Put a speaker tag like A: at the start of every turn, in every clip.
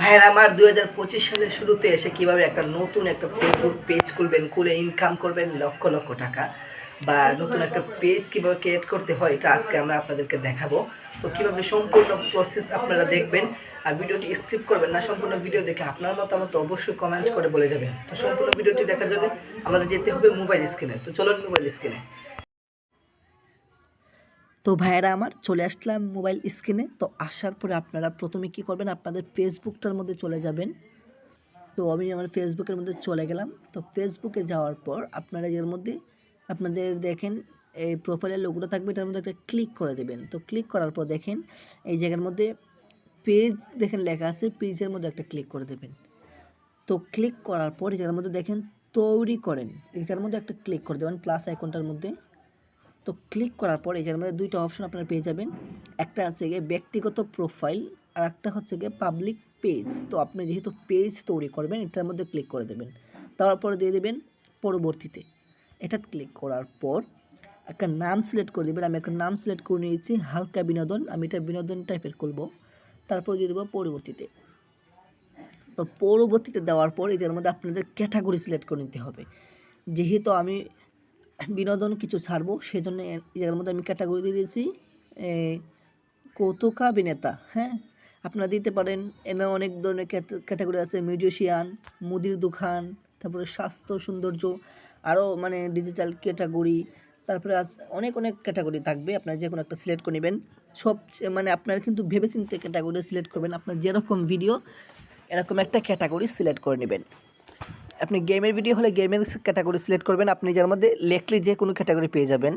A: ভাইয়ের আমার 2025 সালের শুরুতে এসে কিভাবে একটা নতুন একটা ফেসবুক পেজ খুলবেন, খুলে ইনকাম করবেন লক্ষ লক্ষ টাকা, বা নতুন একটা পেজ কিভাবে ক্রিয়েট করতে হয় এটা আজকে আমরা আপনাদেরকে দেখাবো। তো কিভাবে সম্পূর্ণ প্রসেস আপনারা দেখবেন, আর ভিডিওটি স্কিপ করবেন না। সম্পূর্ণ ভিডিও দেখে আপনার মতামত অবশ্যই কমেন্ট করে বলে যাবেন। তো সম্পূর্ণ ভিডিওটি দেখার জন্য আমাদের যেতে হবে মোবাইল স্ক্রিনে। তো চলুন মোবাইল স্ক্রিনে। তো ভাইয়েরা আমার চলে আসলাম মোবাইল স্ক্রিনে। তো আসার পরে আপনারা প্রথমে কি করবেন, আপনাদের ফেসবুকটার মধ্যে চলে যাবেন। তো আমি আমার ফেসবুকের মধ্যে চলে গেলাম। তো ফেসবুকে যাওয়ার পর আপনারা এর মধ্যে আপনাদের দেখেন এই প্রোফাইলের লোগোটা থাকবে, এটার মধ্যে একটা ক্লিক করে দেবেন। তো ক্লিক করার পর দেখেন এই জায়গার মধ্যে পেজ দেখেন লেখা আছে, পেজের মধ্যে একটা ক্লিক করে দেবেন। তো ক্লিক করার পর এটার মধ্যে দেখেন তৈরি করেন, এটার মধ্যে একটা ক্লিক করে দেবেন প্লাস আইকনটার মধ্যে। তো ক্লিক করার পর এটার মধ্যে দুইটা অপশন আপনারা পেয়ে যাবেন, একটা হচ্ছে গিয়ে ব্যক্তিগত প্রোফাইল আর একটা হচ্ছে গিয়ে পাবলিক পেজ। তো আপনি যেহেতু পেজ তৈরি করবেন এটার মধ্যে ক্লিক করে দেবেন, তারপরে দিয়ে দেবেন পরবর্তীতে। এটা ক্লিক করার পর একটা নাম সিলেক্ট করে দেবেন। আমি একটা নাম সিলেক্ট করে নিয়েছি হালকা বিনোদন, আমি এটা বিনোদন টাইপের করব। তারপর দিয়ে দেবো পরবর্তীতে। তো পরবর্তীতে দেওয়ার পর এটার মধ্যে আপনাদের ক্যাটাগরি সিলেক্ট করে নিতে হবে। যেহেতু আমি বিনোদন কিছু ছাড়বো সেজন্য এর মধ্যে আমি ক্যাটাগরি দিয়ে দিয়েছি কৌতুকাভিনেতা। হ্যাঁ, আপনারা দিতে পারেন, এনে অনেক ধরনের ক্যাটাগরি আছে, মিউজিশিয়ান, মুদির দোকান, তারপরে স্বাস্থ্য সৌন্দর্য, আরও মানে ডিজিটাল ক্যাটাগরি, তারপরে অনেক অনেক ক্যাটাগরি থাকবে। আপনারা যে কোনো একটা সিলেক্ট করে নেবেন। সব মানে আপনারা কিন্তু ভেবেচিন্তে ক্যাটাগরি সিলেক্ট করবেন। আপনার যেরকম ভিডিও এরকম একটা ক্যাটাগরি সিলেক্ট করে নেবেন। আপনি গেমের ভিডিও হলে গেমের ক্যাটাগরি সিলেক্ট করবেন। আপনি যার মধ্যে লেখলে যে কোনো ক্যাটাগরি পেয়ে যাবেন।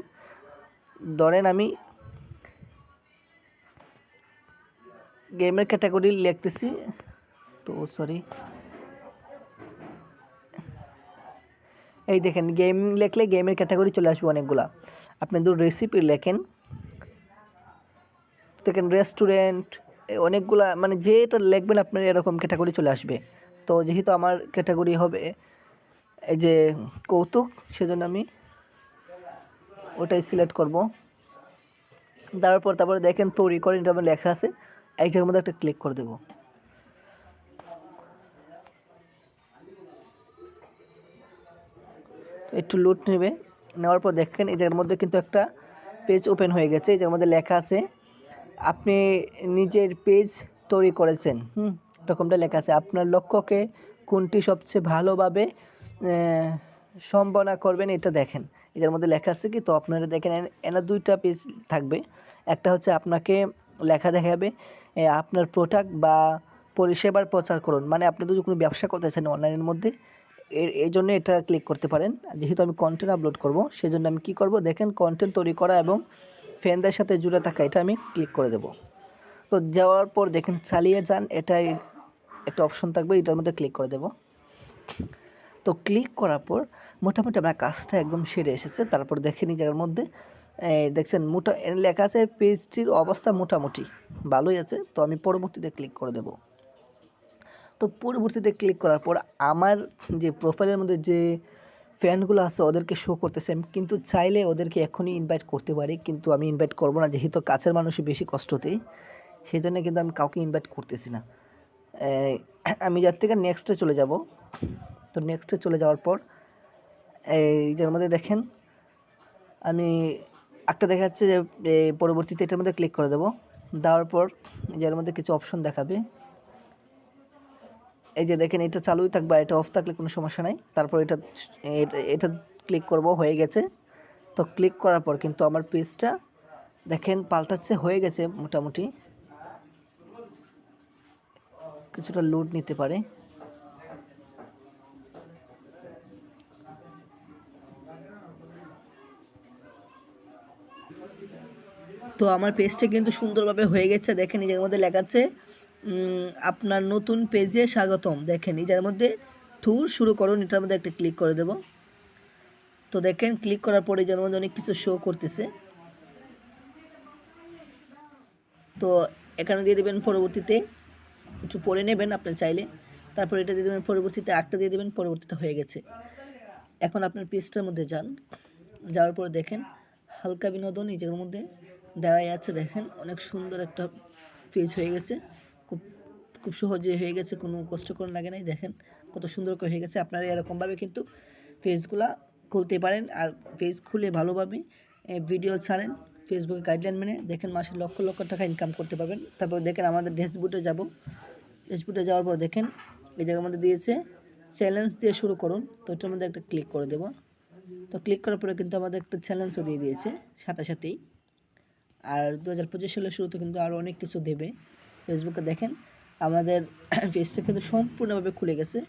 A: ধরেন আমি গেমের ক্যাটাগরি লিখতেছি, তো সরি, এই দেখেন গেম লিখলে গেমের ক্যাটাগরি চলে আসবে অনেকগুলা। আপনি যদি রেসিপি লেখেন দেখেন রেস্টুরেন্ট, অনেকগুলা মানে যেটা লিখবেন আপনার এরকম ক্যাটাগরি চলে আসবে। তো যেহেতু আমার ক্যাটাগরি হবে এই যে কৌতুক, সেজন্য আমি ওটাই সিলেক্ট করব। তারপরে দেখেন তৈরি করেন, এটা আমার লেখা আছে, এই জায়গার মধ্যে একটা ক্লিক করে দেব। একটু লোড নেবে, নেওয়ার পর দেখেন এই জায়গার মধ্যে কিন্তু একটা পেজ ওপেন হয়ে গেছে। এই জায়গার মধ্যে লেখা আছে আপনি নিজের পেজ তৈরি করেছেন, এরকমটা লেখা আছে। আপনার লক্ষ্যকে কোনটি সবচেয়ে ভালোভাবে সম্ভাবনা করবেন এটা দেখেন এটার মধ্যে লেখা আছে কি। তো আপনারা দেখেন এনার দুইটা পেজ থাকবে, একটা হচ্ছে আপনাকে লেখা দেখাবে আপনার প্রোডাক্ট বা পরিষেবার প্রচার করুন, মানে আপনি যদি কোনো ব্যবসা করতে চান অনলাইনের মধ্যে এই জন্য এটা ক্লিক করতে পারেন। যেহেতু আমি কন্টেন্ট আপলোড করব সেজন্য আমি কি করব, দেখেন কন্টেন্ট তৈরি করা এবং ফ্রেন্ডদের সাথে জুড়ে থাকা, এটা আমি ক্লিক করে দেব। তো যাওয়ার পর দেখেন চালিয়ে যান, এটাই একটা অপশন থাকবে, এটার মধ্যে ক্লিক করে দেব। তো ক্লিক করার পর মোটামুটি আমার কাজটা একদম সেরে এসেছে। তারপর দেখেন এই জায়গার মধ্যে দেখছেন লেখা আছে পেজটির অবস্থা মোটামুটি ভালোই আছে। তো আমি পরবর্তীতে ক্লিক করে দেব। তো পরবর্তীতে ক্লিক করার পর আমার যে প্রোফাইলের মধ্যে যে ফ্রেন্ডগুলো আছে ওদেরকে শো করতেছে, কিন্তু চাইলে ওদেরকে এখনই ইনভাইট করতে পারি, কিন্তু আমি ইনভাইট করব না, যেহেতু কাছের মানুষই বেশি কষ্টতেই, সেই জন্য কিন্তু আমি কাউকে ইনভাইট করতেছি না। আমি যার থেকে নেক্সটে চলে যাব। তো নেক্সটে চলে যাওয়ার পর এই যার মধ্যে দেখেন আমি একটা দেখাচ্ছে যে পরবর্তীতে এটার মধ্যে ক্লিক করে দেব। দেওয়ার পর যার মধ্যে কিছু অপশন দেখাবে, এই যে দেখেন এটা চালুই থাকবে, এটা অফ থাকলে কোনো সমস্যা নাই। তারপর এটা ক্লিক করব, হয়ে গেছে। তো ক্লিক করার পর কিন্তু আমার পেজটা দেখেন পাল্টাচ্ছে, হয়ে গেছে মোটামুটি, কিছুটা লোড নিতে পারে। তো আমার পেজটা কিন্তু সুন্দরভাবে হয়ে গেছে। দেখেন নিজের মধ্যে লেখা আছে আপনার নতুন পেজে স্বাগতম। দেখেন নিজের মধ্যে ট্যুর শুরু করুন, এটার মধ্যে একটা ক্লিক করে দেব। তো দেখেন ক্লিক করার পরে নিজের মধ্যে অনেক কিছু শো করতেছে। তো এখানে দিয়ে দেবেন পরবর্তীতে, একটু পরে নেবেন আপনি চাইলে। তারপর এটা দিয়ে দেবেন পরবর্তীতে, একটা দিয়ে দেবেন পরবর্তীতে, হয়ে গেছে। এখন আপনার পেজটার মধ্যে যান, যাওয়ার পরে দেখেন হালকা বিনোদন এই জায়গার মধ্যে দেওয়াই আছে। দেখেন অনেক সুন্দর একটা পেজ হয়ে গেছে, খুব খুব সহজে হয়ে গেছে, কোনো কষ্টকর লাগে নাই। দেখেন কত সুন্দর করে হয়ে গেছে। আপনারা এরকমভাবে কিন্তু পেজগুলা খুলতে পারেন। আর পেজ খুলে ভালোভাবে ভিডিও ছাড়েন ফেসবুকের গাইডলাইন মেনে, দেখেন মাসে লক্ষ লক্ষ টাকা ইনকাম করতে পারবেন। তারপর দেখেন আমাদের ড্যাশবোর্ডে যাব। ড্যাশবোর্ডে যাওয়ার পর দেখেন এই জায়গার মধ্যে দিয়েছে চ্যালেঞ্জ দিয়ে শুরু করুন, তো এটার মধ্যে একটা ক্লিক করে দেবো। তো ক্লিক করার পরে কিন্তু আমাদের একটা চ্যালেঞ্জও দিয়ে দিয়েছে সাথে সাথেই। আর 2025 সালের শুরুতে কিন্তু আরও অনেক কিছু দেবে। ফেসবুকে দেখেন আমাদের পেজটা কিন্তু সম্পূর্ণভাবে খুলে গেছে।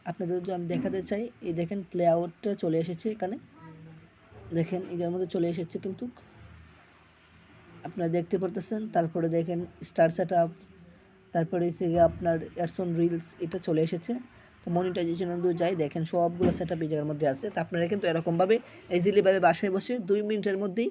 A: আপনাদের যদি আমি দেখাতে চাই, এই দেখেন প্লে আউটটা চলে এসেছে এখানে, দেখেন এটার মধ্যে চলে এসেছে কিন্তু আপনারা দেখতে পারতেছেন। তারপরে দেখেন স্টার সেট আপ, তারপরে হচ্ছে গিয়ে আপনার অ্যাডসন রিলস, এটা চলে এসেছে। তো মনিটাইজেশন যাই, দেখেন সবগুলো সেট আপ এই জায়গার মধ্যে আছে। তো আপনারা কিন্তু এরকমভাবে ইজিলিভাবে বাসায় বসে 2 মিনিটের মধ্যেই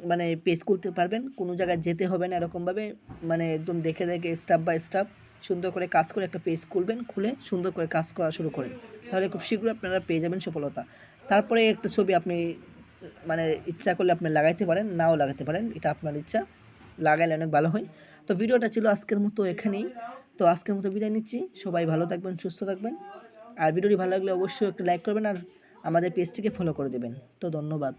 A: মানে পেজ খুলতে পারবেন, কোনো জায়গায় যেতে হবে না। এরকমভাবে মানে একদম দেখে দেখে স্টেপ বাই স্টেপ সুন্দর করে কাজ করে একটা পেজ খুলবেন, খুলে সুন্দর করে কাজ করা শুরু করেন, তাহলে খুব শীঘ্রই আপনারা পেয়ে যাবেন সফলতা। তারপরে একটা ছবি আপনি মানে ইচ্ছা করলে আপনি লাগাইতে পারেন, নাও লাগাতে পারেন, এটা আপনার ইচ্ছা, লাগাইলে অনেক ভালো হয়। তো ভিডিওটা ছিল আজকের মতো এখানেই। তো আজকের মতো বিদায় নিচ্ছি। সবাই ভালো থাকবেন, সুস্থ থাকবেন। আর ভিডিওটি ভালো লাগলে অবশ্যই একটা লাইক করবেন আর আমাদের পেজটিকে ফলো করে দেবেন। তো ধন্যবাদ।